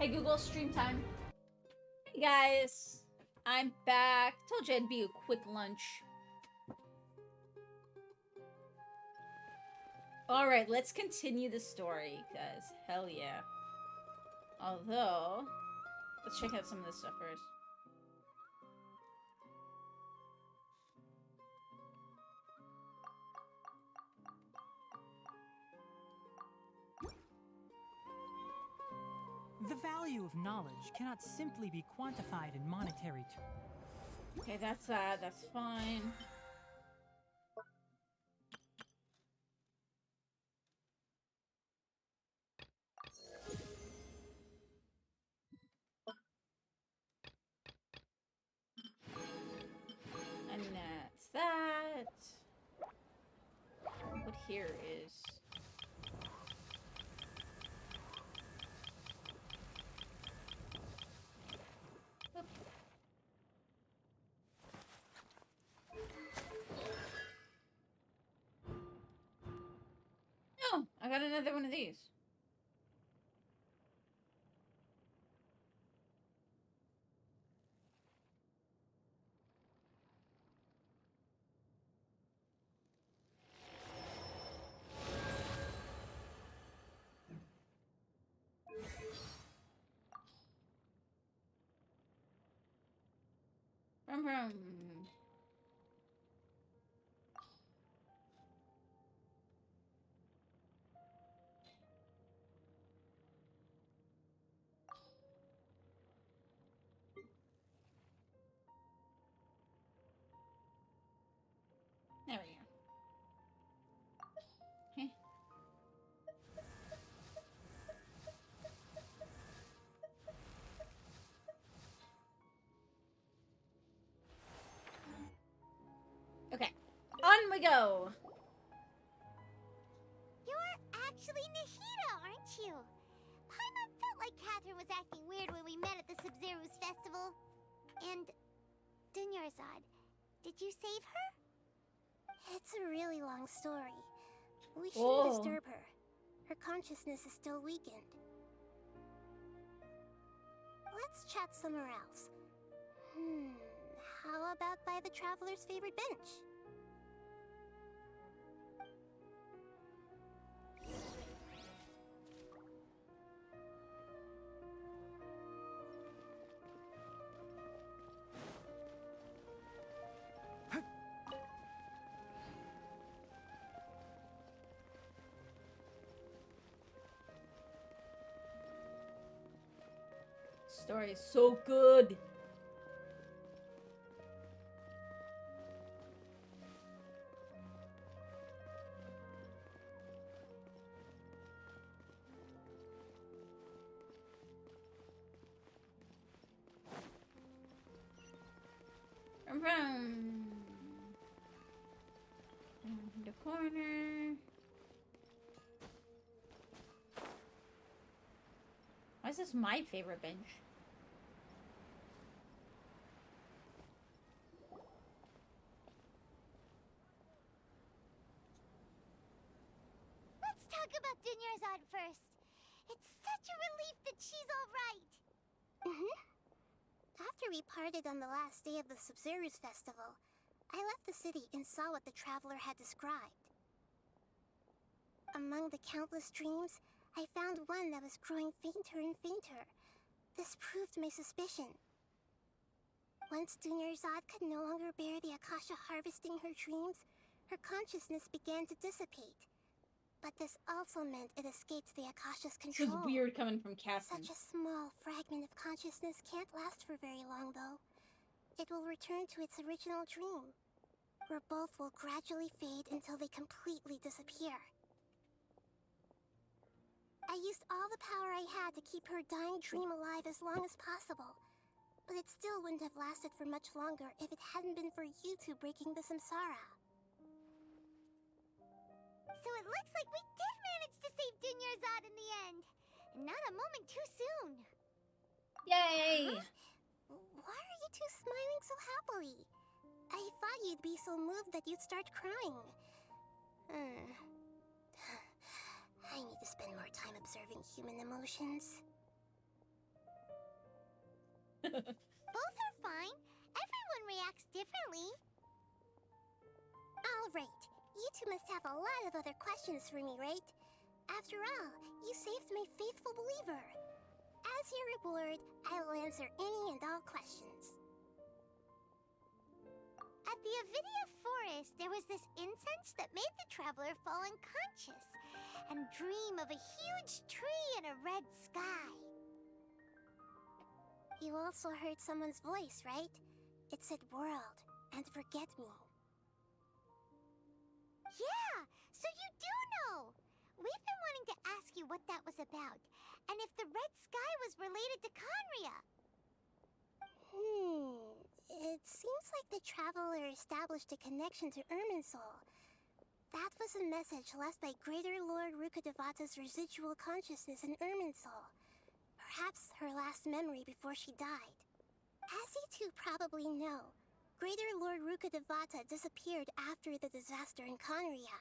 Hey Google, stream time. Hey guys, I'm back. Told you it'd be a quick lunch. Alright, let's continue the story, because hell yeah. Although, let's check out some of this stuff first. The value of knowledge cannot simply be quantified in monetary terms. Okay, that's fine. And that's that. What here is... Oop. Oh, I got another one of these. Vroom. There we go. Heh. Okay, on we go. You're actually Nahida, aren't you? Paimon felt like Catherine was acting weird when we met at the Sub-Zero's festival. And Dunyarzad, did you save her? It's a really long story. We shouldn't disturb her. Her consciousness is still weakened. Let's chat somewhere else. How about by the Traveler's favorite bench? Story is so good. Vroom. In the corner. Why is this my favorite bench? Let's talk about Dunyarzad first. It's such a relief that she's all right. After we parted on the last day of the Sub-Zero's festival, I left the city and saw what the Traveler had described. Among the countless dreams, I found one that was growing fainter and fainter. This proved my suspicion. Once Dunyarzad could no longer bear the Akasha harvesting her dreams, her consciousness began to dissipate. But this also meant it escaped the Akasha's This control. is weird coming from Catherine. Such a small fragment of consciousness can't last for very long, though. It will return to its original dream, where both will gradually fade until they completely disappear. I used all the power I had to keep her dying dream alive as long as possible, but it still wouldn't have lasted for much longer if it hadn't been for you two breaking the samsara. So it looks like we did manage to save Dunyarzad in the end. Not a moment too soon. Yay! Why are you two smiling so happily? I thought you'd be so moved that you'd start crying. I need to spend more time observing human emotions. Both are fine. Everyone reacts differently. All right. You two must have a lot of other questions for me, right? After all, you saved my faithful believer. As your reward, I will answer any and all questions. At the Avidia Forest, there was this incense that made the traveler fall unconscious and dream of a huge tree and a red sky. You also heard someone's voice, right? It said world and forget me. Yeah, so you do know! We've been wanting to ask you what that was about, and if the red sky was related to Conria. It seems like the traveler established a connection to Irminsul. That was a message left by Greater Lord Rukkhadevata's residual consciousness in Irminsul. Perhaps her last memory before she died. As you two probably know, Greater Lord Rukkhadevata disappeared after the disaster in Conria.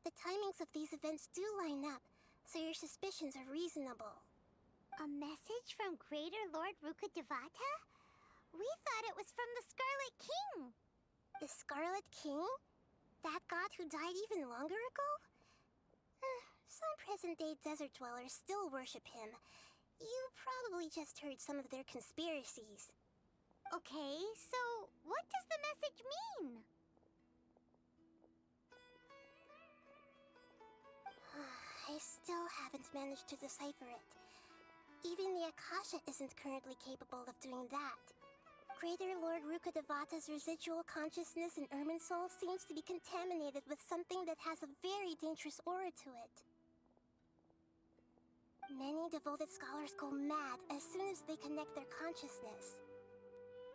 The timings of these events do line up, so your suspicions are reasonable. A message from Greater Lord Rukkhadevata? We thought it was from the Scarlet King. The Scarlet King? That god who died even longer ago? Some present-day desert dwellers still worship him. You probably just heard some of their conspiracies. Okay, so what does the message mean? I still haven't managed to decipher it. Even the Akasha isn't currently capable of doing that. Greater Lord Rukkhadevata's residual consciousness in Irminsul seems to be contaminated with something that has a very dangerous aura to it. Many devoted scholars go mad as soon as they connect their consciousness.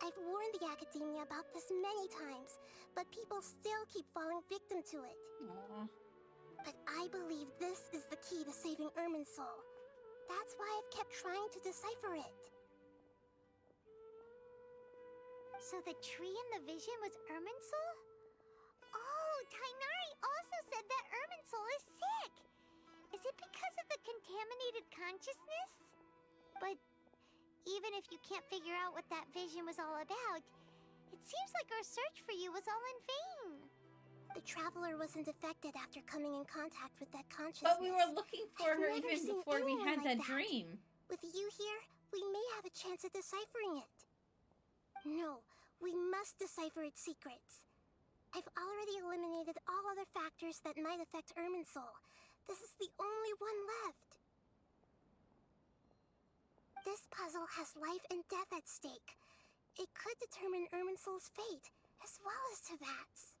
I've warned the Academia about this many times, but people still keep falling victim to it. Aww. But I believe this is the key to saving Irminsul. That's why I've kept trying to decipher it. So the tree in the vision was Irminsul? Oh, Tainari also said that Irminsul is sick! Is it because of the contaminated consciousness? But even if you can't figure out what that vision was all about, it seems like our search for you was all in vain. The traveler wasn't affected after coming in contact with that consciousness. But we were looking for I've her never even seen before we anyone had like that dream. With you here, we may have a chance at deciphering it. No, we must decipher its secrets. I've already eliminated all other factors that might affect Irminsul. This is the only one left. This puzzle has life and death at stake. It could determine Irminsul's fate, as well as Tevat's.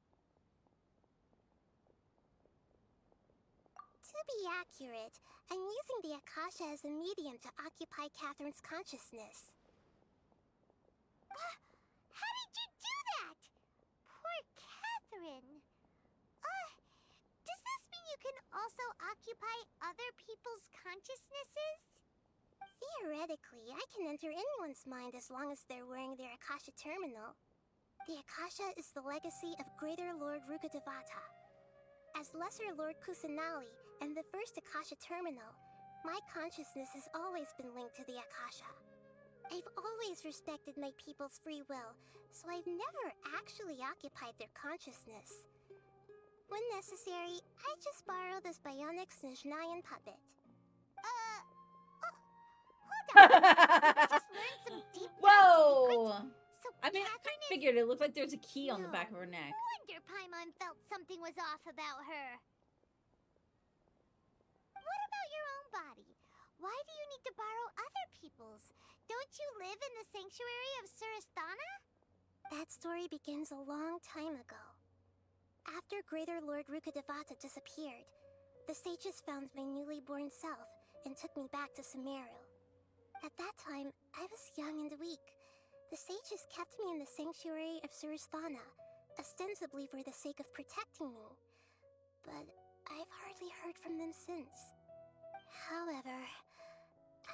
To be accurate, I'm using the Akasha as a medium to occupy Catherine's consciousness. How did you do that? Poor Catherine. Does this mean you can also occupy other people's consciousnesses? Theoretically, I can enter anyone's mind as long as they're wearing their Akasha terminal. The Akasha is the legacy of Greater Lord Rukkhadevata. As Lesser Lord Kusanali and the first Akasha terminal, my consciousness has always been linked to the Akasha. I've always respected my people's free will, so I've never actually occupied their consciousness. When necessary, I just borrow this bionic Snezhnayan puppet. Hold on! I just learned some deep Whoa! secrets. So I mean, I Catherine is... figured it looked like there was a key on the back of her neck. No wonder Paimon felt something was off about her. What about your own body? Why do you need to borrow other people's? Don't you live in the sanctuary of Surasthana? That story begins a long time ago. After Greater Lord Rukkhadevata disappeared, the sages found my newly born self and took me back to Sumeru. At that time, I was young and weak. The sages kept me in the sanctuary of Surasthana, ostensibly for the sake of protecting me. But I've hardly heard from them since. However,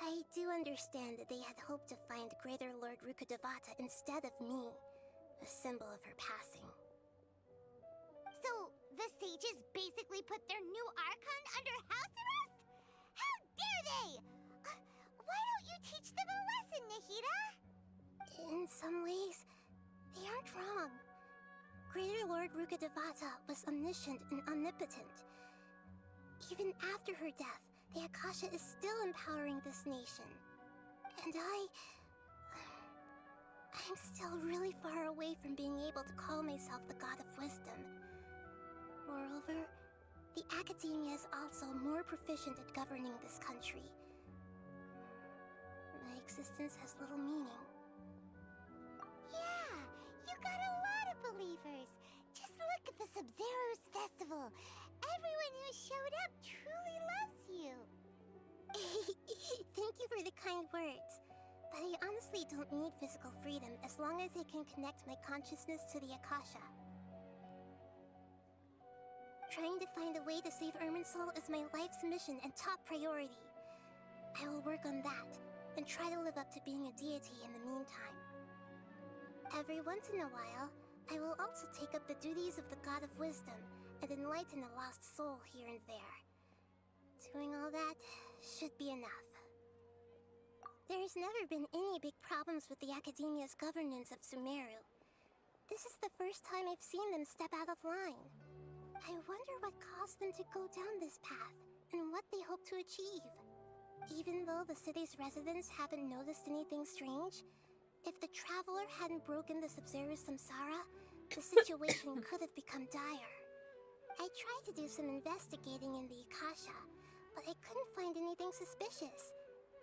I do understand that they had hoped to find Greater Lord Rukkhadevata instead of me, a symbol of her passing. So, the sages basically put their new Archon under house arrest? How dare they! Why don't you teach them a lesson, Nahida? Lord Rukkhadevata was omniscient and omnipotent. Even after her death, the Akasha is still empowering this nation. And I'm still really far away from being able to call myself the God of Wisdom. Moreover, the Academia is also more proficient at governing this country. My existence has little meaning. Yeah, you got a lot of believers. Just look at the Sub-Zero's festival. Everyone who showed up truly loves you. Thank you for the kind words. But I honestly don't need physical freedom as long as I can connect my consciousness to the Akasha. Trying to find a way to save Irminsul is my life's mission and top priority. I will work on that, and try to live up to being a deity in the meantime. Every once in a while, I will also take up the duties of the God of Wisdom and enlighten a lost soul here and there. Doing all that should be enough. There's never been any big problems with the Academia's governance of Sumeru. This is the first time I've seen them step out of line. I wonder what caused them to go down this path, and what they hope to achieve. Even though the city's residents haven't noticed anything strange, if the Traveler hadn't broken the Sub-Zero's samsara, the situation could have become dire. I tried to do some investigating in the Akasha, but I couldn't find anything suspicious.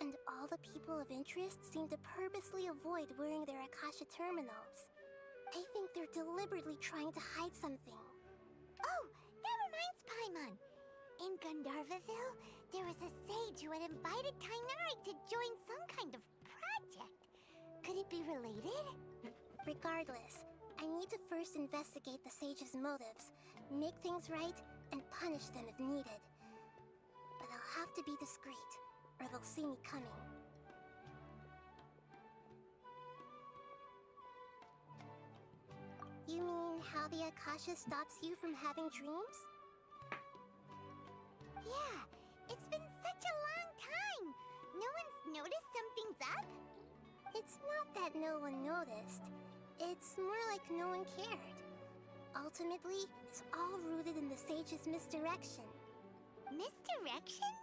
And all the people of interest seem to purposely avoid wearing their Akasha terminals. I think they're deliberately trying to hide something. Oh, that reminds Paimon. In Gandharvaville, there was a sage who had invited Tighnari to join some kind of project. Could it be related? Regardless, I need to first investigate the sage's motives, make things right, and punish them if needed. But I'll have to be discreet, or they'll see me coming. You mean how the Akasha stops you from having dreams? Yeah, it's been such a long time. No one's noticed something's up? It's not that no one noticed. It's more like no one cared. Ultimately, it's all rooted in the sage's misdirection. Misdirection?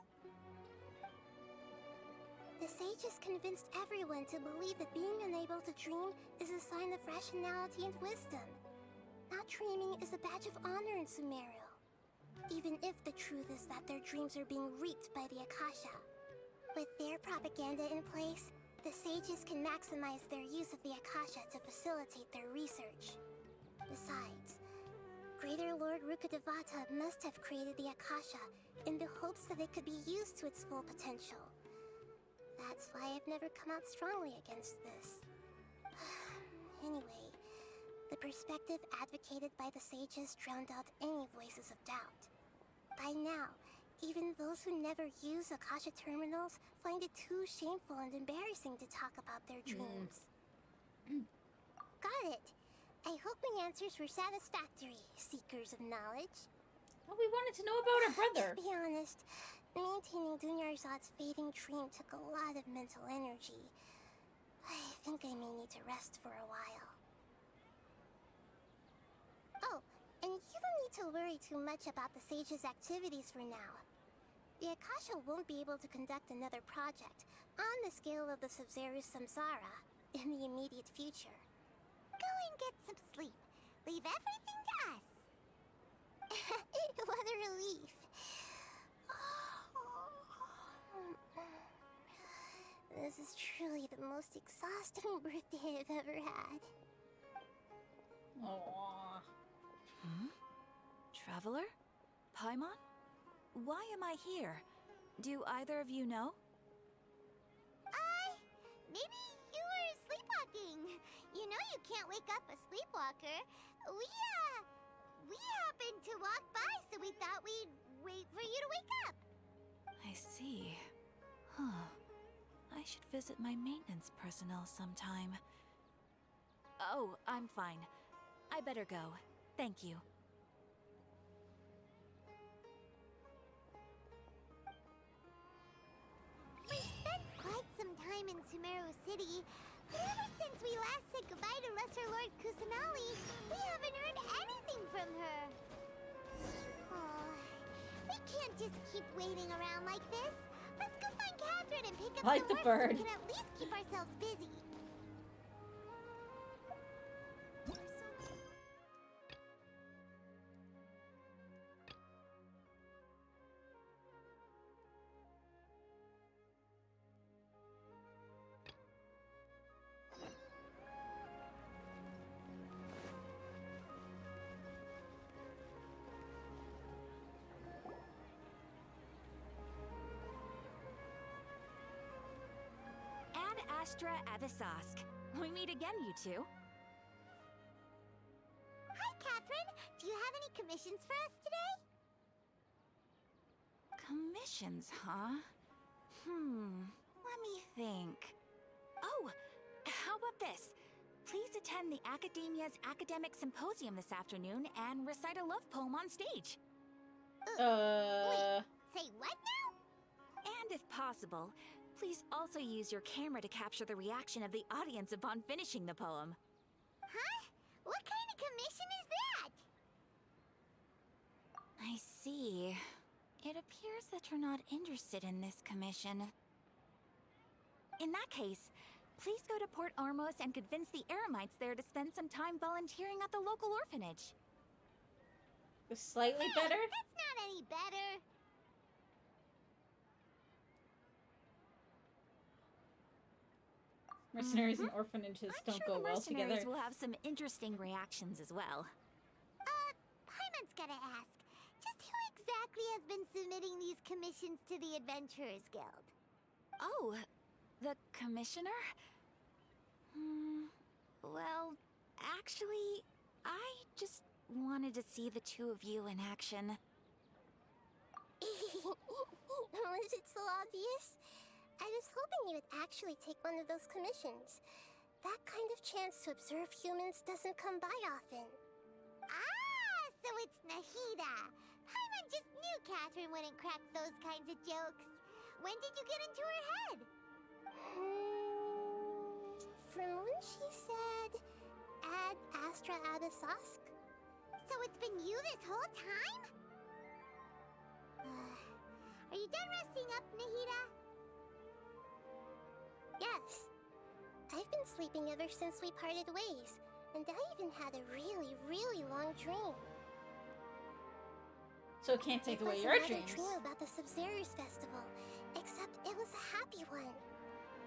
The sage has convinced everyone to believe that being unable to dream is a sign of rationality and wisdom. Not dreaming is a badge of honor in Sumeru. Even if the truth is that their dreams are being reaped by the Akasha. With their propaganda in place, the sages can maximize their use of the Akasha to facilitate their research. Besides, Greater Lord Rukkhadevata must have created the Akasha in the hopes that it could be used to its full potential. That's why I've never come out strongly against this. Anyway, the perspective advocated by the sages drowned out any voices of doubt. By now, even those who never use Akasha terminals find it too shameful and embarrassing to talk about their dreams. Got it. I hope my answers were satisfactory, seekers of knowledge. Well, we wanted to know about our brother. To be honest, maintaining Dunyarzad's fading dream took a lot of mental energy. I think I may need to rest for a while. Oh, and you don't need to worry too much about the sage's activities for now. The Akasha won't be able to conduct another project on the scale of the Sub-Zero's samsara in the immediate future. Go and get some sleep. Leave everything to us. What a relief. This is truly the most exhausting birthday I've ever had. Aww. Traveler? Paimon? Why am I here? Do either of you know? Maybe you were sleepwalking. You know you can't wake up a sleepwalker. We happened to walk by, so we thought we'd wait for you to wake up. I see. Huh. I should visit my maintenance personnel sometime. Oh, I'm fine. I better go. Thank you. We've spent quite some time in Sumeru City, but ever since we last said goodbye to Lesser Lord Kusanali, we haven't heard anything anything from her. Oh, we can't just keep waiting around like this. Let's go find Catherine and pick up Like some the work so bird. we can at least keep ourselves busy. Ad Astra Avisask. We meet again, you two. Hi, Catherine. Do you have any commissions for us today? Commissions, huh? Let me think. Oh, how about this? Please attend the Academia's Academic Symposium this afternoon and recite a love poem on stage. Say what now? And if possible, please also use your camera to capture the reaction of the audience upon finishing the poem. Huh? What kind of commission is that? I see. It appears that you're not interested in this commission. In that case, please go to Port Ormos and convince the Eremites there to spend some time volunteering at the local orphanage. Slightly Hey, better? That's not any better. Mercenaries and orphanages I'm don't sure go the well mercenaries together. will have some interesting reactions as well. Paimon's gotta ask. Just who exactly has been submitting these commissions to the Adventurers Guild? Oh, the commissioner? Well, actually, I just wanted to see the two of you in action. Was it so obvious? I was hoping you would actually take one of those commissions. That kind of chance to observe humans doesn't come by often. Ah, so it's Nahida. Paimon just knew Catherine wouldn't crack those kinds of jokes. When did you get into her head? From when she said, Ad Astra Abisask. So it's been you this whole time? Are you done resting up, Nahida? Yes. I've been sleeping ever since we parted ways, and I even had a really, really long dream. So it can't take It away was your another dreams. dream about the Sub-Zerus festival, except it was a happy one.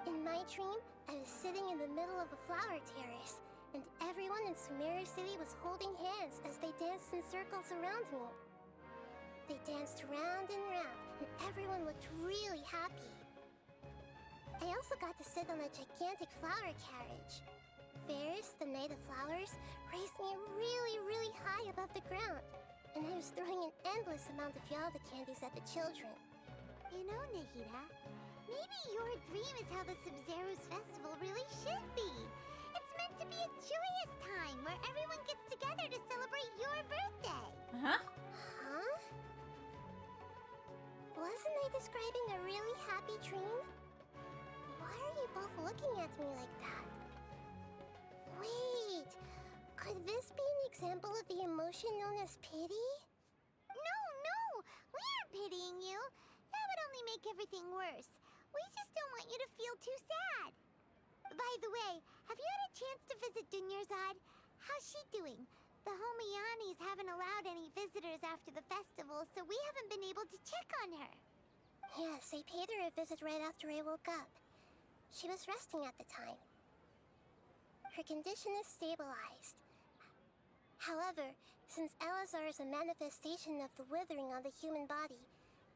In my dream, I was sitting in the middle of a flower terrace, and everyone in Sumeru City was holding hands as they danced in circles around me. They danced round and round, and everyone looked really happy. I also got to sit on a gigantic flower carriage. Ferris, the Knight of Flowers, raised me really, really high above the ground, and I was throwing an endless amount of Yalda candies at the children. You know, Nahida, maybe your dream is how the Sub-Zerus festival really should be. It's meant to be a joyous time where everyone gets together to celebrate your birthday. Huh? Huh? Wasn't I describing a really happy dream? Why are you both looking at me like that? Wait, could this be an example of the emotion known as pity? No, we aren't pitying you. That would only make everything worse. We just don't want you to feel too sad. By the way, have you had a chance to visit Dunyarzad? How's she doing? The Homianis haven't allowed any visitors after the festival, so we haven't been able to check on her. Yes, I paid her a visit right after I woke up. She was resting at the time. Her condition is stabilized. However, since Elazar is a manifestation of the withering on the human body,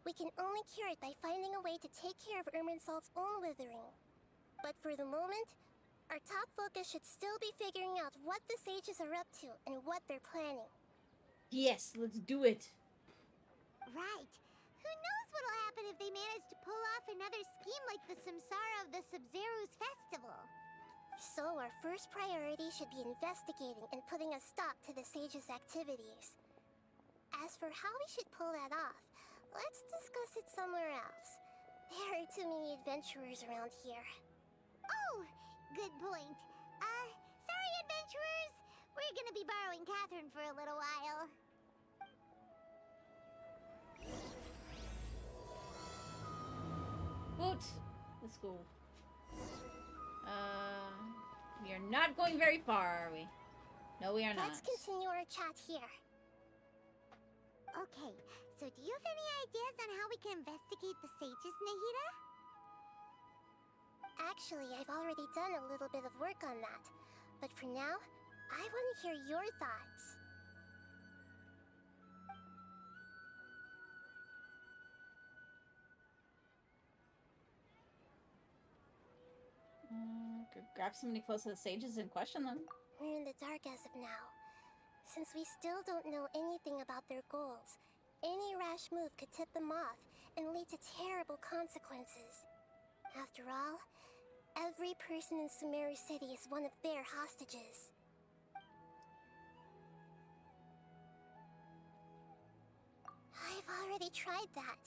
we can only cure it by finding a way to take care of Irminsul's own withering. But for the moment, our top focus should still be figuring out what the sages are up to and what they're planning. Yes, let's do it. Right. Who knows what'll happen if they manage to pull off another scheme like the Samsara of the Sub-Zerus festival. So our first priority should be investigating and putting a stop to the sages' activities. As for how we should pull that off, let's discuss it somewhere else. There are too many adventurers around here. Oh, good point. Sorry, adventurers. We're probably gonna be borrowing Catherine for a little while. Boot! Let's go. We are not going very far, are we? No, we are not. Let's continue our chat here. Okay, so do you have any ideas on how we can investigate the sages, Nahida? Actually, I've already done a little bit of work on that. But for now, I want to hear your thoughts. Grab somebody close to the sages and question them. We're in the dark as of now. Since we still don't know anything about their goals, any rash move could tip them off and lead to terrible consequences. After all, every person in Sumeru City is one of their hostages. I've already tried that,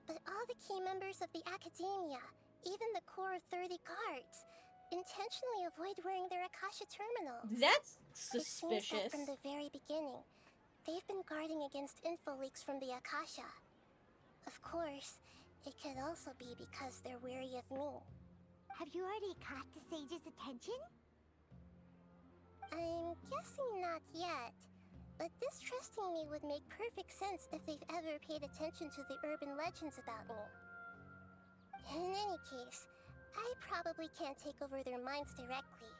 but all the key members of the Academia, even the core of 30 guards, intentionally avoid wearing their Akasha terminals. That's It seems suspicious. that from the very beginning, they've been guarding against info leaks from the Akasha. Of course, it could also be because they're wary of me. Have you already caught the sage's attention? I'm guessing not yet, but distrusting me would make perfect sense if they've ever paid attention to the urban legends about me. In any case, I probably can't take over their minds directly.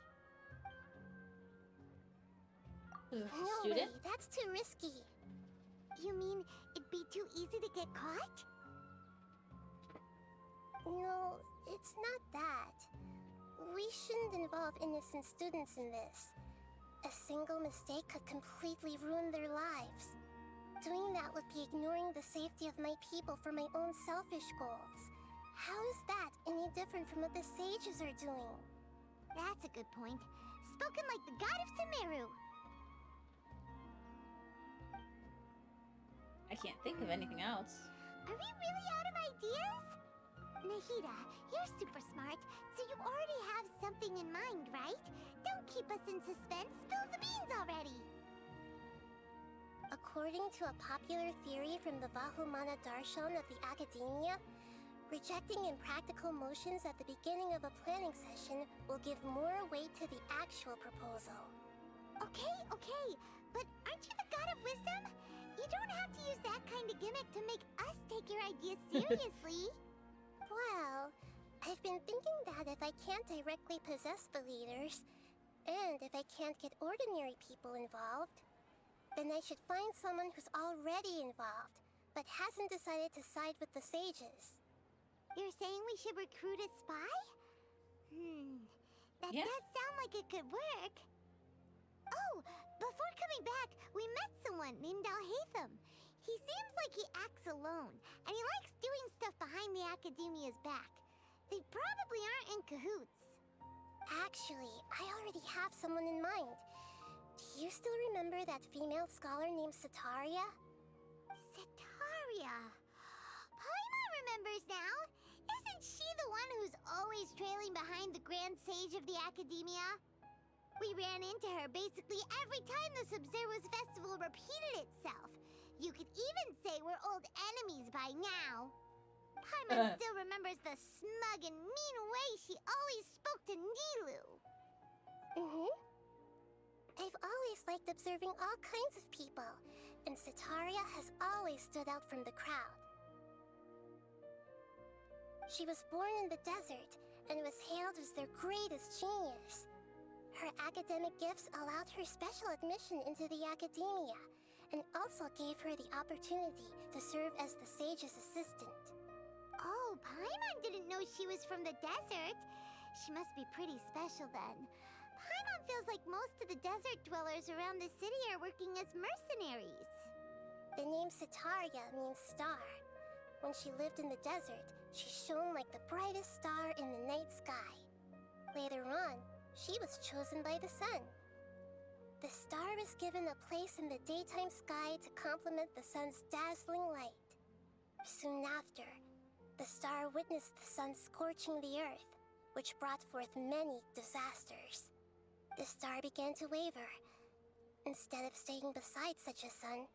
No Student? way, that's too risky. You mean it'd be too easy to get caught? No, it's not that. We shouldn't involve innocent students in this. A single mistake could completely ruin their lives. Doing that would be ignoring the safety of my people for my own selfish goals. How is that any different from what the sages are doing? That's a good point. Spoken like the god of Sumeru. I can't think of anything else. Are we really out of ideas? Nahida, you're super smart, so you already have something in mind, right? Don't keep us in suspense. Spill the beans already. According to a popular theory from the Vahumana Darshan of the Academia, rejecting impractical motions at the beginning of a planning session will give more weight to the actual proposal. Okay, but aren't you the god of wisdom? You don't have to use that kind of gimmick to make us take your ideas seriously. Well, I've been thinking that if I can't directly possess the leaders, and if I can't get ordinary people involved, then I should find someone who's already involved, but hasn't decided to side with the sages. You're saying we should recruit a spy? That Yeah. does sound like it could work. Oh, before coming back, we met someone named Alhaitham. He seems like he acts alone, and he likes doing stuff behind the Academia's back. They probably aren't in cahoots. Actually, I already have someone in mind. Do you still remember that female scholar named Setaria? Setaria? Paimon remembers now. Isn't she the one who's always trailing behind the Grand Sage of the Academia? We ran into her basically every time the Sub-Zero's festival repeated itself. You could even say we're old enemies by now. Paimon still remembers the smug and mean way she always spoke to Nilu. I've always liked observing all kinds of people, and Setaria has always stood out from the crowd. She was born in the desert and was hailed as their greatest genius. Her academic gifts allowed her special admission into the Academia, and also gave her the opportunity to serve as the sage's assistant. Oh, Paimon didn't know she was from the desert. She must be pretty special then. Paimon feels like most of the desert dwellers around the city are working as mercenaries. The name Setaria means star. When she lived in the desert, she shone like the brightest star in the night sky. Later on, she was chosen by the sun. The star was given a place in the daytime sky to complement the sun's dazzling light. Soon after, the star witnessed the sun scorching the earth, which brought forth many disasters. The star began to waver, Instead of staying beside such a sun,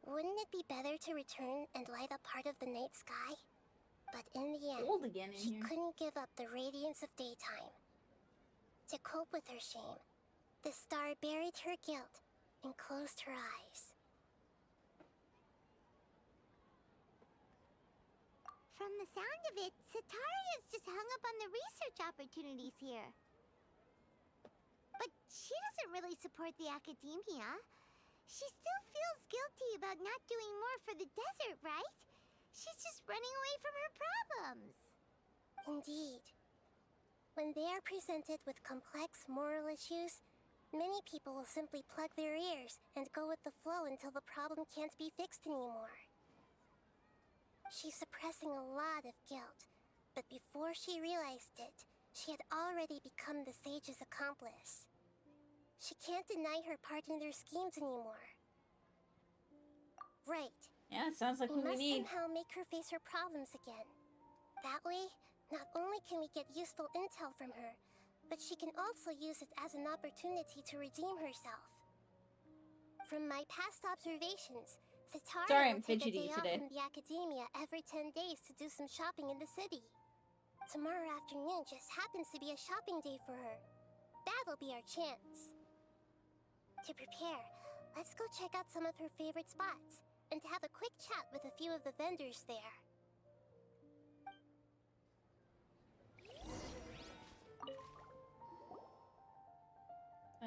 wouldn't it be better to return and light up part of the night sky? But in the end, Old again in she here. couldn't give up the radiance of daytime. To cope with her shame, the star buried her guilt and closed her eyes. From the sound of it, Sataria's just hung up on the research opportunities here. But she doesn't really support the academia. She still feels guilty about not doing more for the desert, right? She's just running away from her problems. Indeed. When they are presented with complex moral issues, many people will simply plug their ears and go with the flow until the problem can't be fixed anymore. She's suppressing a lot of guilt, but before she realized it, she had already become the sage's accomplice. She can't deny her part in their schemes anymore. Right. Yeah, it sounds like what we must need. somehow make her face her problems again. That way, not only can we get useful intel from her, but she can also use it as an opportunity to redeem herself. From my past observations, Sorry, Sataria I'm will take a fidgety day off today. from the academia every 10 days to do some shopping in the city. Tomorrow afternoon just happens to be a shopping day for her. That'll be our chance. To prepare, let's go check out some of her favorite spots and have a quick chat with a few of the vendors there.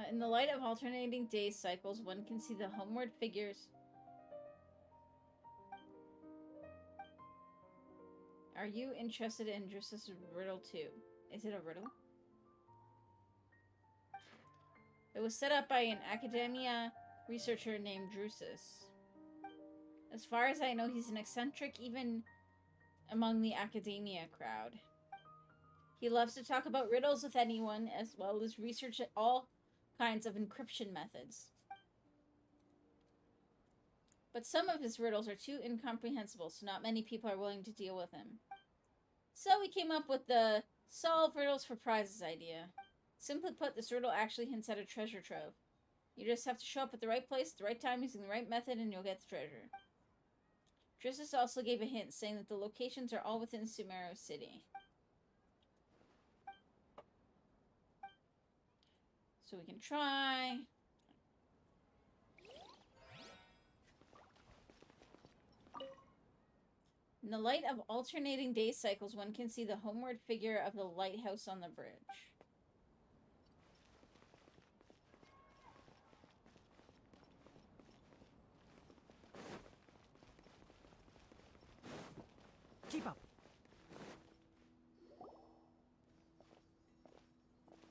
In the light of alternating day cycles, one can see the homeward figures. Are you interested in Drusus' riddle too? Is it a riddle? It was set up by an academia researcher named Drusus. As far as I know, he's an eccentric even among the academia crowd. He loves to talk about riddles with anyone, as well as research all kinds of encryption methods. But some of his riddles are too incomprehensible, so not many people are willing to deal with him. So we came up with the solve riddles for prizes idea. Simply put, this riddle actually hints at a treasure trove. You just have to show up at the right place at the right time using the right method and you'll get the treasure. Drusus also gave a hint, saying that the locations are all within Sumeru City. So we can try. In the light of alternating day cycles, one can see the homeward figure of the lighthouse on the bridge. Keep up.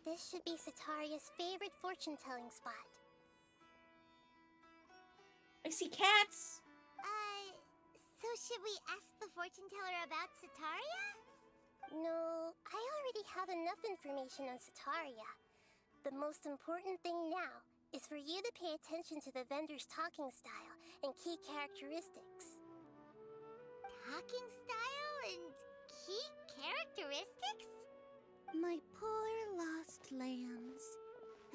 This should be Sataria's favorite fortune-telling spot. I see cats! So should we ask the fortune teller about Sataria? No, I already have enough information on Sataria. The most important thing now is for you to pay attention to the vendor's talking style and key characteristics. Talking style and key characteristics? My poor lost lambs,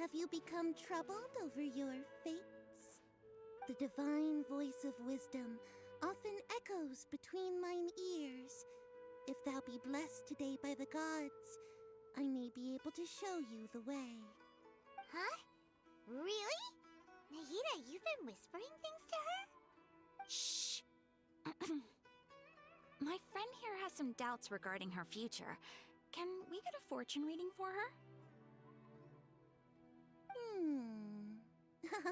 have you become troubled over your fates? The divine voice of wisdom often echoes between mine ears. If thou be blessed today by the gods, I may be able to show you the way. Huh? Really? Nahida, you've been whispering things to her? Shh! My friend here has some doubts regarding her future. Can we get a fortune reading for her?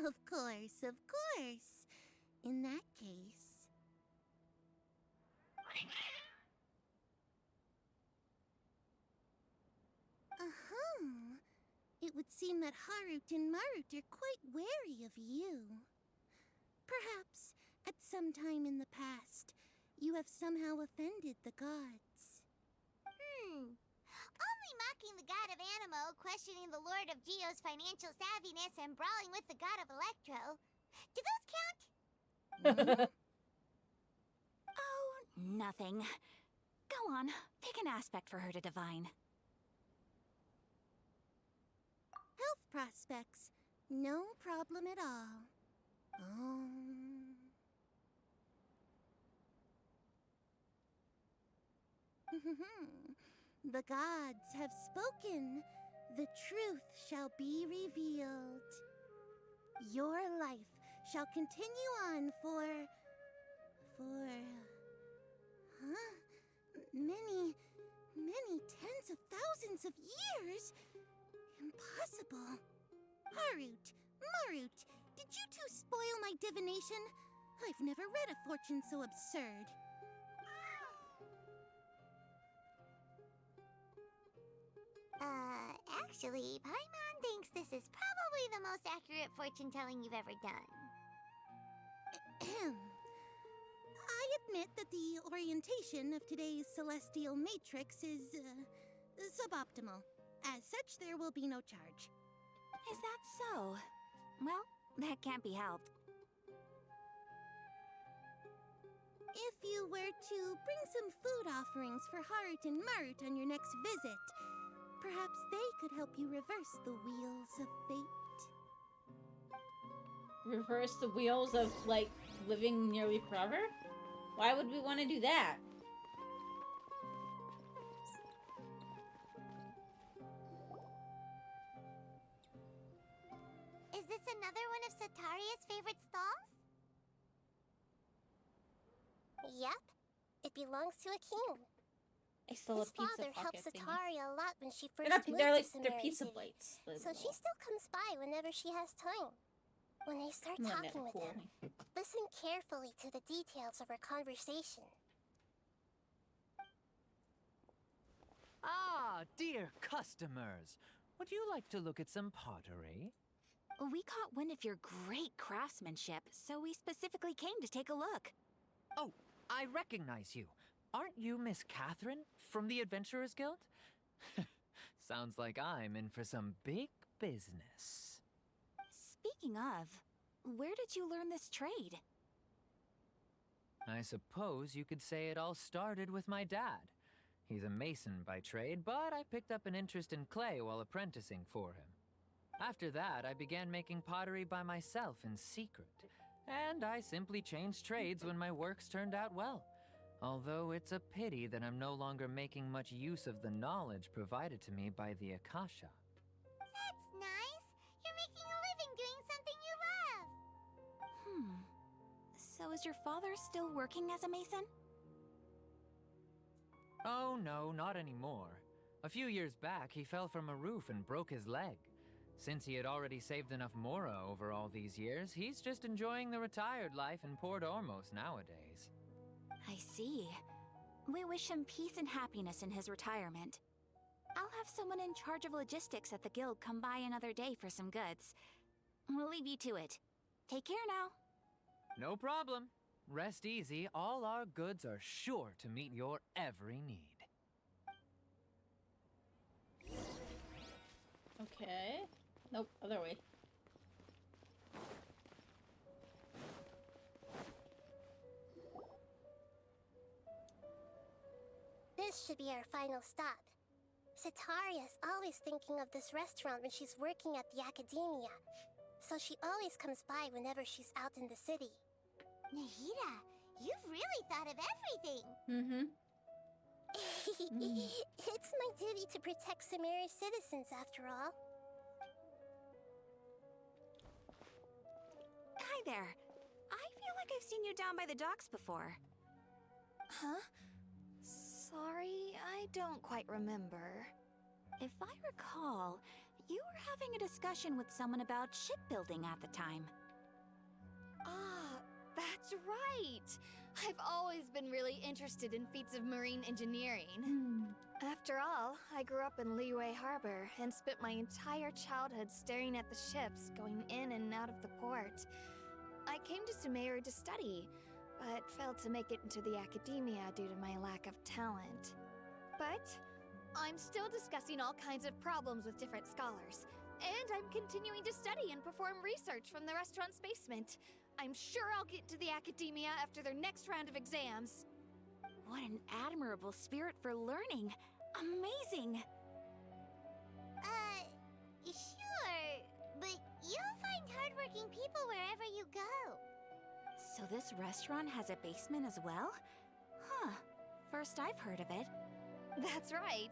Of course, of course. In that case... It would seem that Harut and Marut are quite wary of you. Perhaps, at some time in the past, you have somehow offended the gods. Only mocking the god of Animo, questioning the lord of Geo's financial savviness, and brawling with the god of Electro. Do those count? Oh, nothing. Go on, pick an aspect for her to divine. Health prospects. No problem at all. The gods have spoken. The truth shall be revealed. Your life shall continue on for... many tens of thousands of years? Impossible. Marut, did you two spoil my divination? I've never read a fortune so absurd. Actually, Paimon thinks this is probably the most accurate fortune-telling you've ever done. I admit that the orientation of today's celestial matrix is, suboptimal. As such, there will be no charge. Is that so? Well, that can't be helped. If you were to bring some food offerings for Harut and Marut on your next visit, perhaps they could help you reverse the wheels of fate. Reverse the wheels of, like, living nearly forever? Why would we want to do that? Is this another one of Sataria's favorite stalls? Yep. It belongs to a king. I stole a His pizza father helped pocket thingy. Sataria a lot when she first They're not, moved they're to like, they're Samara pizza City. plates. So she still comes by whenever she has time. When they start talking with him, listen carefully to the details of her conversation. Ah, dear customers. Would you like to look at some pottery? We caught wind of your great craftsmanship, so we specifically came to take a look. Oh, I recognize you. Aren't you Miss Catherine from the Adventurers Guild? Sounds like I'm in for some big business. Speaking of, where did you learn this trade? I suppose you could say it all started with my dad. He's a mason by trade, but I picked up an interest in clay while apprenticing for him. After that, I began making pottery by myself in secret. And I simply changed trades when my works turned out well. Although it's a pity that I'm no longer making much use of the knowledge provided to me by the Akasha. That's nice. You're making a living doing something you love. So is your father still working as a mason? Oh no, not anymore. A few years back, he fell from a roof and broke his leg. Since he had already saved enough mora over all these years, he's just enjoying the retired life in Port Ormos nowadays. I see. We wish him peace and happiness in his retirement. I'll have someone in charge of logistics at the guild come by another day for some goods. We'll leave you to it. Take care now. No problem. Rest easy, all our goods are sure to meet your every need. Okay. Nope, other way. This should be our final stop. Sataria's always thinking of this restaurant when she's working at the academia, so she always comes by whenever she's out in the city. Nahida, you've really thought of everything! Mm-hmm. It's my duty to protect Samara's citizens, after all. Hi there. I feel like I've seen you down by the docks before. Huh? Sorry, I don't quite remember. If I recall, you were having a discussion with someone about shipbuilding at the time. Ah, that's right! I've always been really interested in feats of marine engineering. After all, I grew up in Liyue Harbor and spent my entire childhood staring at the ships going in and out of the port. I came to Sumeru to study, but failed to make it into the academia due to my lack of talent. But I'm still discussing all kinds of problems with different scholars, and I'm continuing to study and perform research from the restaurant's basement. I'm sure I'll get to the academia after their next round of exams. What an admirable spirit for learning. Amazing. Sure, but you'll find So this restaurant has a basement as well? Huh. First I've heard of it. That's right.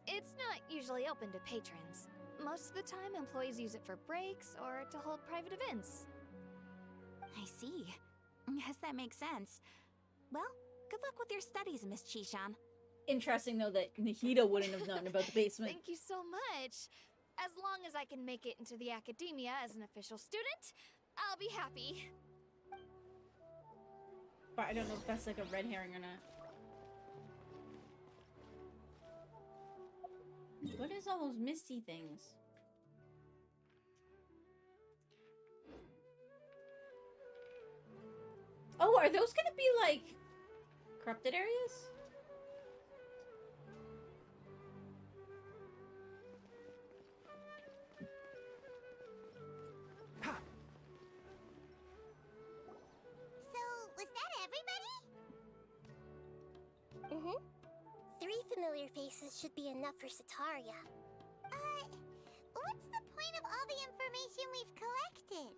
It's not usually open to patrons. Most of the time, employees use it for breaks or to hold private events. I see. Guess that makes sense. Well, good luck with your studies, Miss Chishan. Interesting, though, that Nahida wouldn't have known about the basement. Thank you so much. As long as I can make it into the academia as an official student, I'll be happy. But I don't know if that's like a red herring or not. What is all those misty things? Oh, are those gonna be like corrupted areas? So, was that everybody? Mm-hmm. 3 familiar faces should be enough for Sataria. What's the point of all the information we've collected?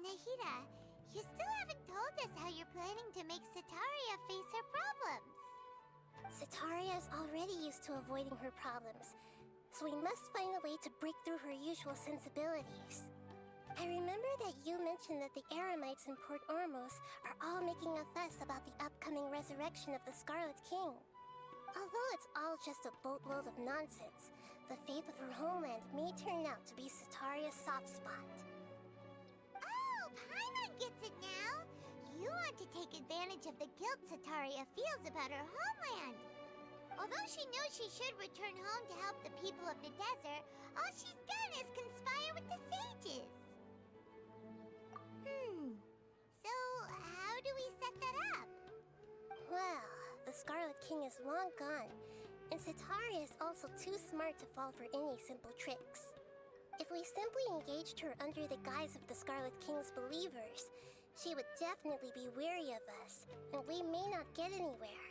Nahida, you still haven't told us how you're planning to make Sataria face her problems. Sataria is already used to avoiding her problems, so we must find a way to break through her usual sensibilities. I remember that you mentioned that the Eremites in Port Ormos are all making a fuss about the upcoming resurrection of the Scarlet King. Although it's all just a boatload of nonsense, the fate of her homeland may turn out to be Sataria's soft spot. Oh, Paimon gets it now! You want to take advantage of the guilt Sataria feels about her homeland. Although she knows she should return home to help the people of the desert, all she's done is conspire with the sages. So, how do we set that up? Well, the Scarlet King is long gone, and Sataria is also too smart to fall for any simple tricks. If we simply engaged her under the guise of the Scarlet King's believers, she would definitely be wary of us, and we may not get anywhere.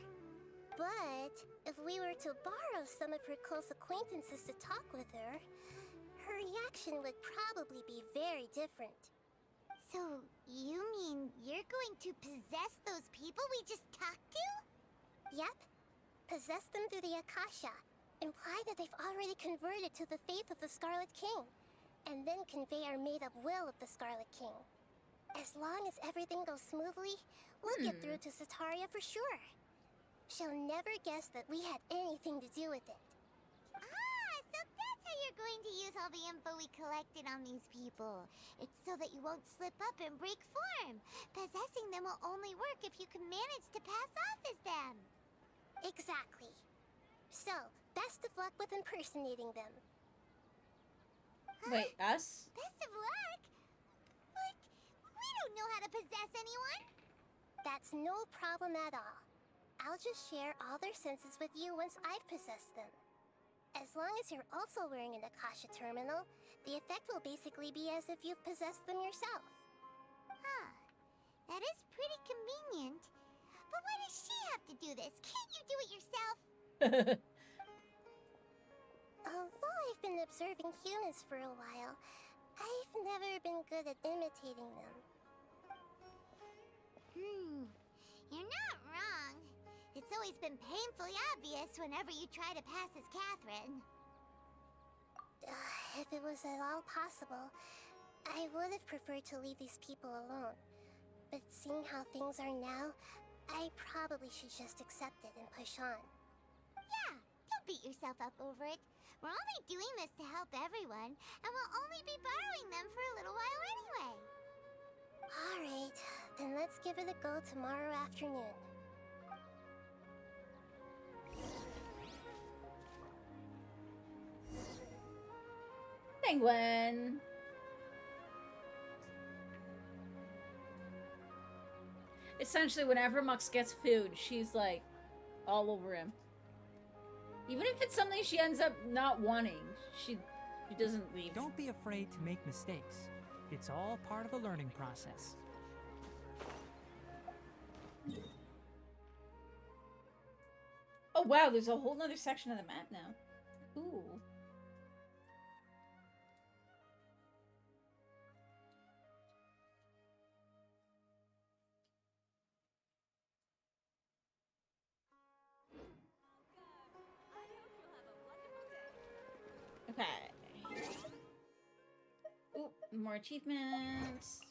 But if we were to borrow some of her close acquaintances to talk with her, her reaction would probably be very different. So, you mean you're going to possess those people we just talked to? Yep. Possess them through the Akasha. Imply that they've already converted to the faith of the Scarlet King. And then convey our made-up will of the Scarlet King. As long as everything goes smoothly, we'll get through to Sataria for sure. She'll never guess that we had anything to do with it. Ah, so that's how you're going to use all the info we collected on these people. It's so that you won't slip up and break form. Possessing them will only work if you can manage to pass off as them. Exactly. So, best of luck with impersonating them. Wait, us? Best of luck? But we don't know how to possess anyone. That's no problem at all. I'll just share all their senses with you once I've possessed them. As long as you're also wearing an Akasha terminal, the effect will basically be as if you've possessed them yourself. Huh. That is pretty convenient. But why does she have to do this? Can't you do it yourself? Although I've been observing humans for a while, I've never been good at imitating them. You're not wrong. It's always been painfully obvious whenever you try to pass as Catherine. If it was at all possible, I would have preferred to leave these people alone. But seeing how things are now, I probably should just accept it and push on. Yeah, don't beat yourself up over it. We're only doing this to help everyone, and we'll only be borrowing them for a little while anyway. Alright, then let's give it a go tomorrow afternoon. Penguin! Essentially, whenever Mux gets food, she's like all over him. Even if it's something she ends up not wanting, she doesn't leave. Don't be afraid to make mistakes. It's all part of the learning process. Oh wow, there's a whole nother section of the map now. Ooh. more achievements.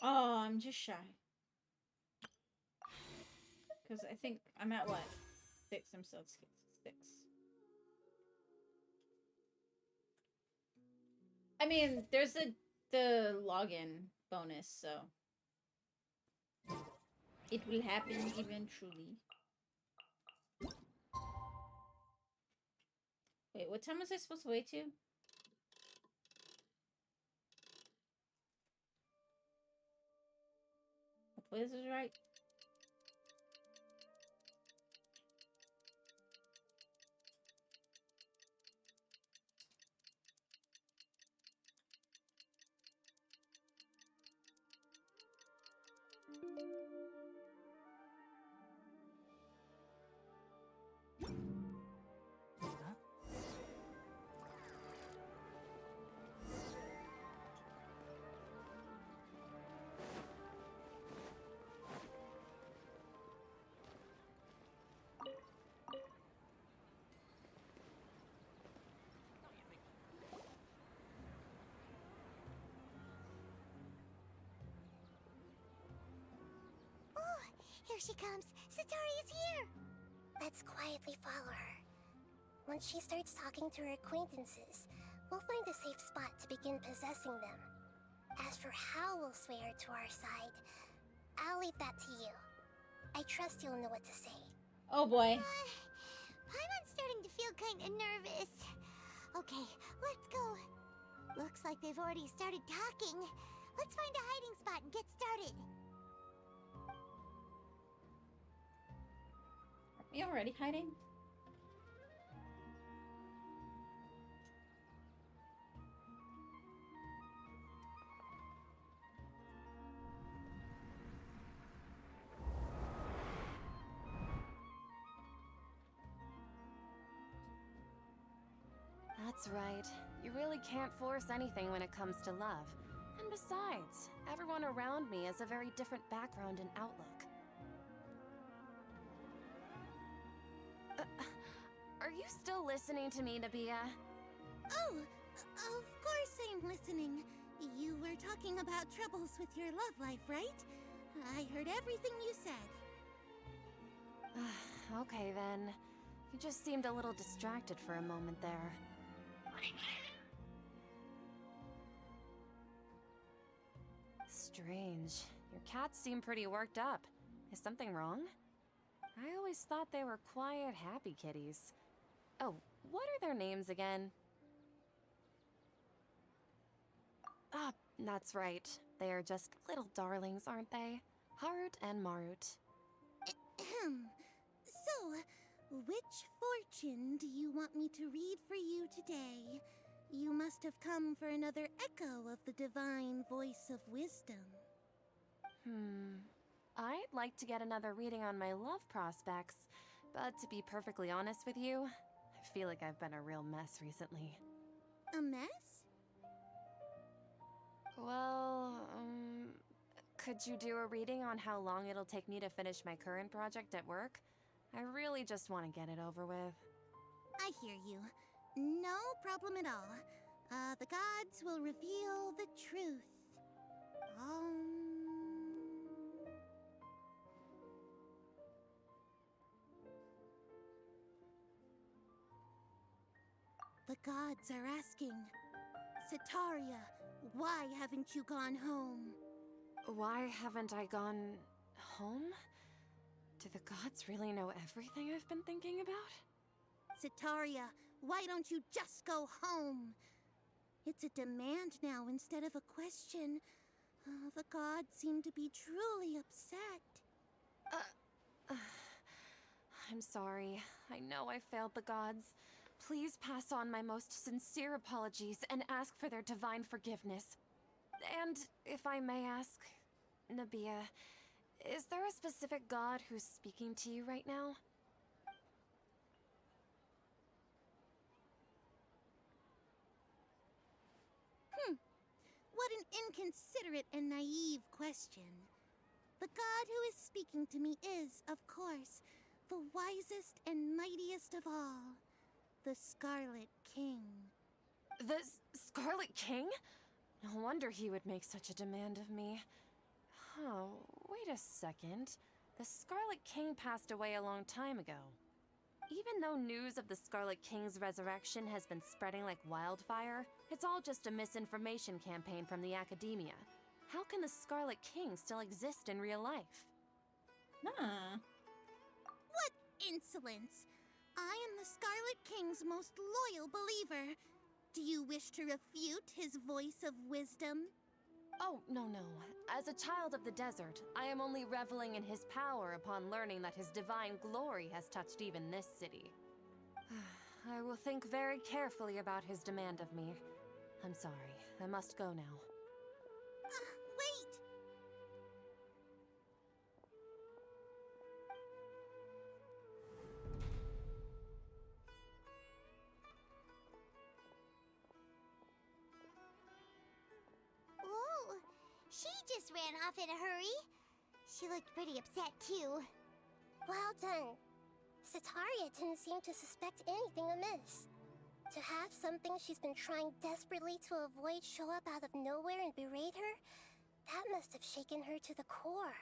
Oh, I'm just shy. Because I think I'm at what? 6. I'm still at 6. I mean, there's the login bonus, so it will happen eventually. Wait, what time was I supposed to wait to? Hopefully this is right. Oh, here she comes. Satori is here. Let's quietly follow her. Once she starts talking to her acquaintances, we'll find a safe spot to begin possessing them. As for how we'll sway her to our side, I'll leave that to you. I trust you'll know what to say. Oh boy. Paimon's starting to feel kinda nervous. Okay, let's go. Looks like they've already started talking. Let's find a hiding spot and get started. Are we already hiding? That's right. You really can't force anything when it comes to love. And besides, everyone around me has a very different background and outlook. Are you still listening to me, Nabia? Oh, of course I'm listening. You were talking about troubles with your love life, right? I heard everything you said. Okay then. You just seemed a little distracted for a moment there. Strange. Your cats seem pretty worked up. Is something wrong? I always thought they were quiet, happy kitties. Oh, what are their names again? Ah, that's right. They are just little darlings, aren't they? Harut and Marut. So, which fortune do you want me to read for you today? You must have come for another echo of the divine voice of wisdom. I'd like to get another reading on my love prospects, but to be perfectly honest with you, I feel like I've been a real mess recently. A mess? Well, could you do a reading on how long it'll take me to finish my current project at work? I really just want to get it over with. I hear you. No problem at all. The gods will reveal the truth. The gods are asking, Setaria, why haven't you gone home? Why haven't I gone home? Do the gods really know everything I've been thinking about? Setaria, why don't you just go home? It's a demand now instead of a question. The gods seem to be truly upset. I'm sorry. I know I failed the gods. Please pass on my most sincere apologies and ask for their divine forgiveness. And if I may ask, Nabia, is there a specific god who's speaking to you right now? What an inconsiderate and naive question. The god who is speaking to me is, of course, the wisest and mightiest of all, the Scarlet King. The Scarlet King? No wonder he would make such a demand of me. Oh, wait a second. The Scarlet King passed away a long time ago. Even though news of the Scarlet King's resurrection has been spreading like wildfire, it's all just a misinformation campaign from the academia. How can the Scarlet King still exist in real life? Huh. What insolence! I am the Scarlet King's most loyal believer. Do you wish to refute his voice of wisdom? Oh, no. As a child of the desert, I am only reveling in his power upon learning that his divine glory has touched even this city. I will think very carefully about his demand of me. I'm sorry. I must go now. Wait! Whoa! She just ran off in a hurry. She looked pretty upset, too. Well done. Sataria didn't seem to suspect anything amiss. To have something she's been trying desperately to avoid show up out of nowhere and berate her, that must have shaken her to the core.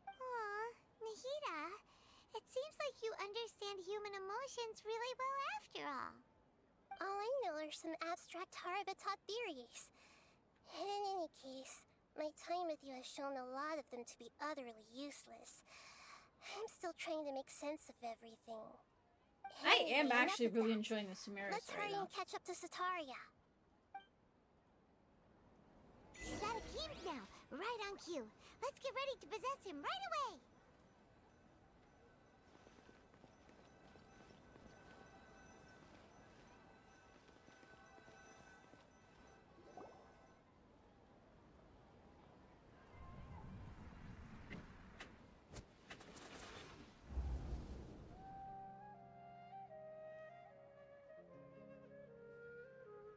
Aw, Nahida, it seems like you understand human emotions really well after all. All I know are some abstract Harva taught theories. And in any case, my time with you has shown a lot of them to be utterly useless. I'm still trying to make sense of everything. I am Anyway, actually enough of really that. enjoying the Sumeris Let's story, hurry though. and catch up to Sataria. He's at Akeem's now, right on cue. Let's get ready to possess him right away.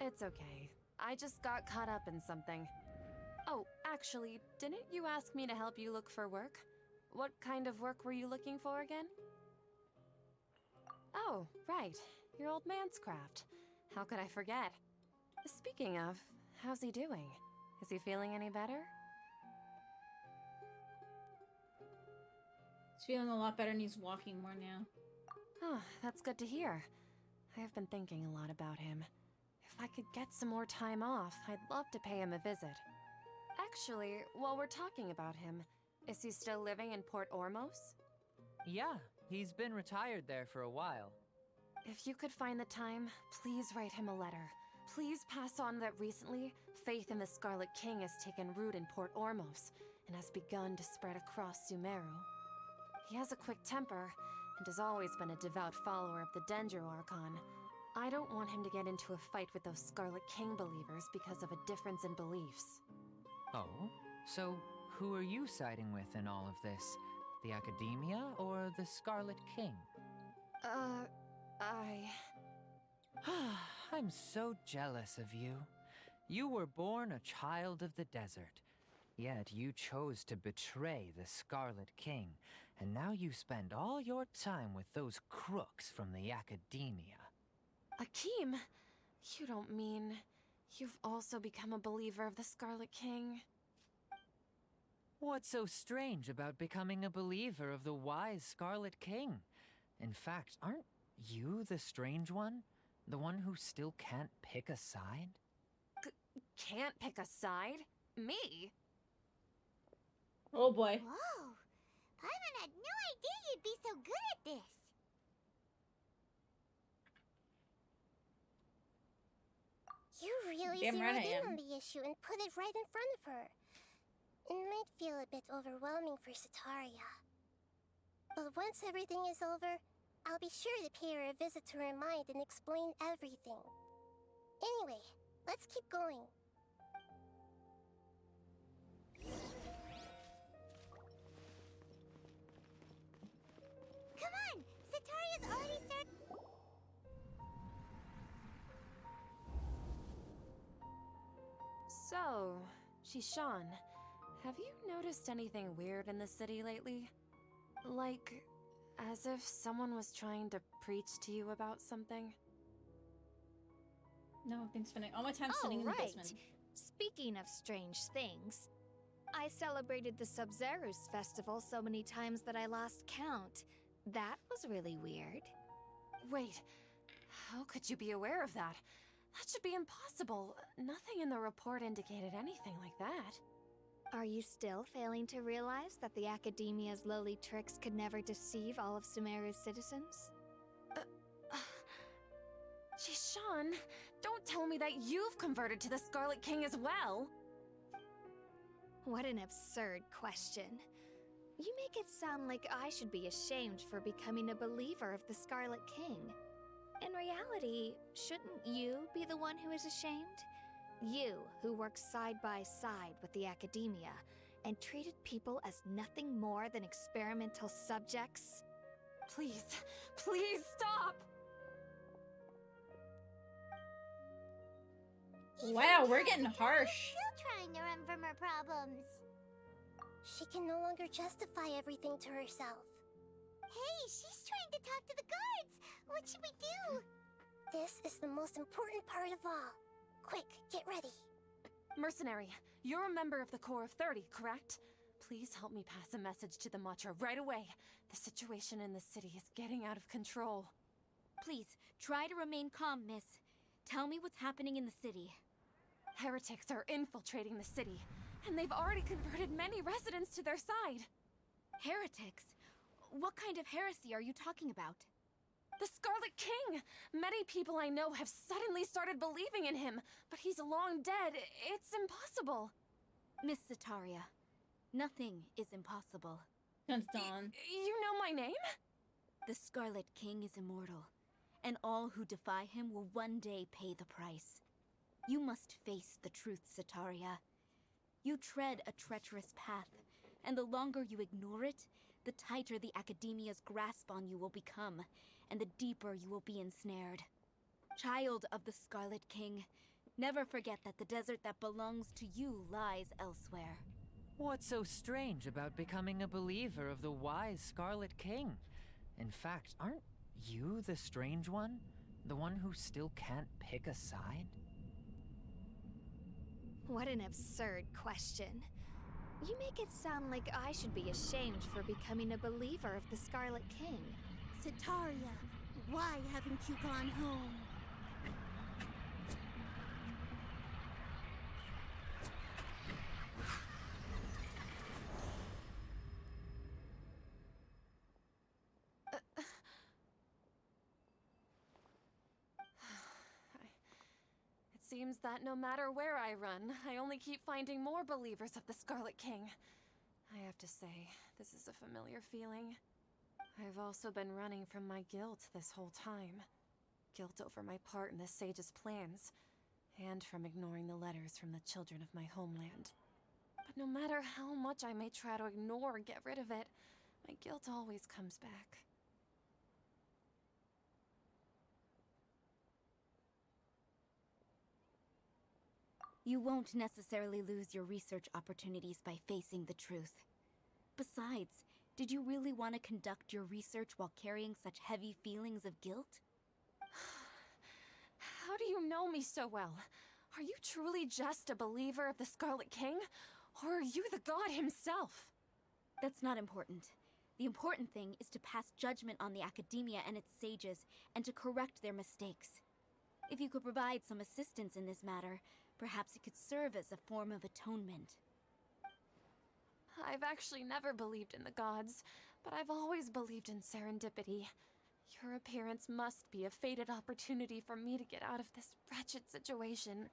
It's okay. I just got caught up in something. Oh, actually, didn't you ask me to help you look for work? What kind of work were you looking for again? Oh, right. Your old man's craft. How could I forget? Speaking of, how's he doing? Is he feeling any better? He's feeling a lot better and he's walking more now. Oh, that's good to hear. I have been thinking a lot about him. If I could get some more time off, I'd love to pay him a visit. Actually, while we're talking about him, is he still living in Port Ormos? Yeah, he's been retired there for a while. If you could find the time, please write him a letter. Please pass on that recently, faith in the Scarlet King has taken root in Port Ormos and has begun to spread across Sumeru. He has a quick temper and has always been a devout follower of the Dendro Archon. I don't want him to get into a fight with those Scarlet King believers because of a difference in beliefs. Oh? So, who are you siding with in all of this? The Academia or the Scarlet King? I'm so jealous of you. You were born a child of the desert, yet you chose to betray the Scarlet King, and now you spend all your time with those crooks from the Academia. Akeem, you don't mean you've also become a believer of the Scarlet King? What's so strange about becoming a believer of the wise Scarlet King? In fact, aren't you the strange one? The one who still can't pick a side? Can't pick a side? Me? Oh boy. Whoa! Paimon had no idea you'd be so good at this. You really Damn right zeroed I in am. on the issue and put it right in front of her. It might feel a bit overwhelming for Sataria. But once everything is over, I'll be sure to pay her a visit to her mind and explain everything. Anyway, let's keep going. Come on! Sataria's already started. So, Shishan, have you noticed anything weird in the city lately? Like, as if someone was trying to preach to you about something? No, I've been spending all my time sitting in the basement. Speaking of strange things, I celebrated the Sub-Zerus festival so many times that I lost count. That was really weird. Wait, how could you be aware of that? That should be impossible. Nothing in the report indicated anything like that. Are you still failing to realize that the Academia's lowly tricks could never deceive all of Sumeru's citizens? Shishan, don't tell me that you've converted to the Scarlet King as well! What an absurd question. You make it sound like I should be ashamed for becoming a believer of the Scarlet King. In reality, shouldn't you be the one who is ashamed? You, who worked side by side with the Academia and treated people as nothing more than experimental subjects? Please, please stop! Wow, we're getting harsh. Still trying to run from her problems. She can no longer justify everything to herself. Hey, she's trying to talk to the guards! What should we do? This is the most important part of all. Quick, get ready. Mercenary, you're a member of the Corps of 30, correct? Please help me pass a message to the Matcha right away. The situation in the city is getting out of control. Please, try to remain calm, miss. Tell me what's happening in the city. Heretics are infiltrating the city, and they've already converted many residents to their side. Heretics? What kind of heresy are you talking about? The Scarlet King! Many people I know have suddenly started believing in him, but he's long dead. It's impossible. Miss Sataria, nothing is impossible. Dun dun. You know my name? The Scarlet King is immortal, and all who defy him will one day pay the price. You must face the truth, Sataria. You tread a treacherous path, and the longer you ignore it, the tighter the Academia's grasp on you will become, and the deeper you will be ensnared. Child of the Scarlet King, never forget that the desert that belongs to you lies elsewhere. What's so strange about becoming a believer of the wise Scarlet King? In fact, aren't you the strange one? The one who still can't pick a side? What an absurd question. You make it sound like I should be ashamed for becoming a believer of the Scarlet King. Sataria, why haven't you gone home? It seems that no matter where I run, I only keep finding more believers of the Scarlet King. I have to say, this is a familiar feeling. I've also been running from my guilt this whole time. Guilt over my part in the Sage's plans, and from ignoring the letters from the children of my homeland. But no matter how much I may try to ignore or get rid of it, my guilt always comes back. You won't necessarily lose your research opportunities by facing the truth. Besides, did you really want to conduct your research while carrying such heavy feelings of guilt? How do you know me so well? Are you truly just a believer of the Scarlet King? Or are you the god himself? That's not important. The important thing is to pass judgment on the Academia and its sages, and to correct their mistakes. If you could provide some assistance in this matter, perhaps it could serve as a form of atonement. I've actually never believed in the gods, but I've always believed in serendipity. Your appearance must be a fated opportunity for me to get out of this wretched situation.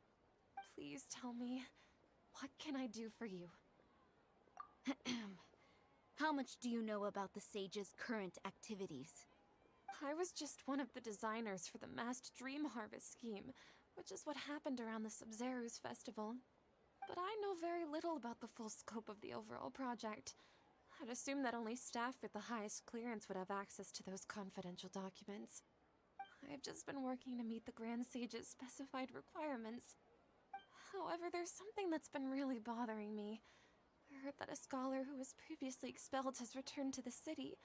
Please tell me, what can I do for you? How much do you know about the Sage's current activities? I was just one of the designers for the masked dream harvest scheme, which is what happened around the Sub-Zero's festival. But I know very little about the full scope of the overall project. I'd assume that only staff with the highest clearance would have access to those confidential documents. I've just been working to meet the Grand Sage's specified requirements. However, there's something that's been really bothering me. I heard that a scholar who was previously expelled has returned to the city,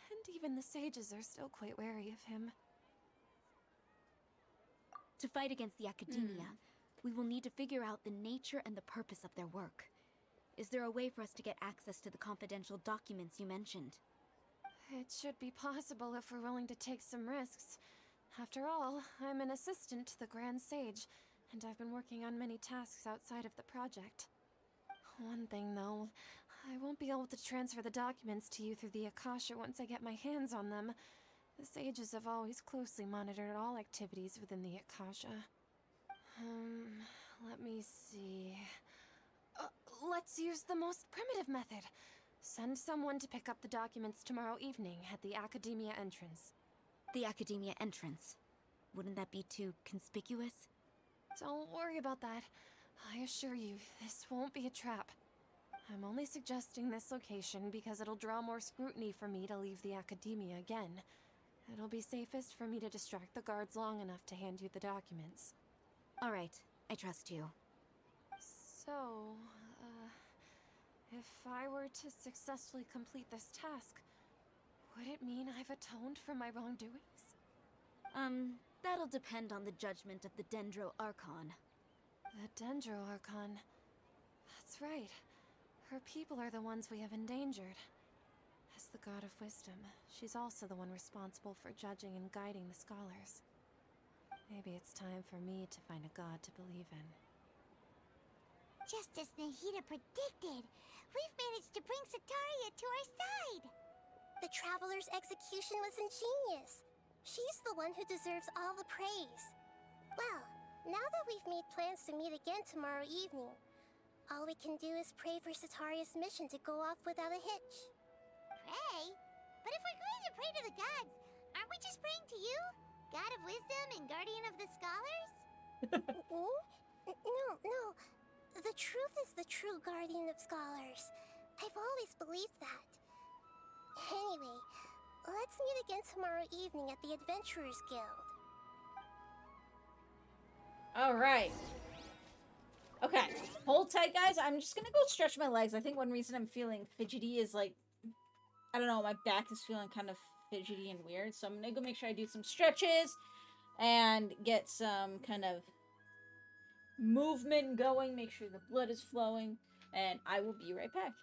and even the sages are still quite wary of him. To fight against the Academia, we will need to figure out the nature and the purpose of their work. Is there a way for us to get access to the confidential documents you mentioned? It should be possible if we're willing to take some risks. After all, I'm an assistant to the Grand Sage, and I've been working on many tasks outside of the project. One thing, though, I won't be able to transfer the documents to you through the Akasha once I get my hands on them. The sages have always closely monitored all activities within the Akasha. Let me see... let's use the most primitive method. Send someone to pick up the documents tomorrow evening at the Academia entrance. The Academia entrance. Wouldn't that be too conspicuous? Don't worry about that. I assure you, this won't be a trap. I'm only suggesting this location because it'll draw more scrutiny for me to leave the Academia again. It'll be safest for me to distract the guards long enough to hand you the documents. All right, I trust you. So, if I were to successfully complete this task, would it mean I've atoned for my wrongdoings? That'll depend on the judgment of the Dendro Archon. The Dendro Archon. That's right. Her people are the ones we have endangered. As the God of Wisdom, she's also the one responsible for judging and guiding the scholars. Maybe it's time for me to find a god to believe in. Just as Nahida predicted, we've managed to bring Sataria to our side! The Traveler's execution was ingenious. She's the one who deserves all the praise. Well, now that we've made plans to meet again tomorrow evening, all we can do is pray for Sataria's mission to go off without a hitch. Pray? But if we're going to pray to the gods, aren't we just praying to you? God of Wisdom and Guardian of the Scholars? No. The truth is the true Guardian of Scholars. I've always believed that. Anyway, let's meet again tomorrow evening at the Adventurers Guild. Alright. Okay, hold tight, guys. I'm just gonna go stretch my legs. I think one reason I'm feeling fidgety is, like, I don't know, my back is feeling kind of fidgety and weird. So I'm gonna go make sure I do some stretches and get some kind of movement going, make sure the blood is flowing, and I will be right back.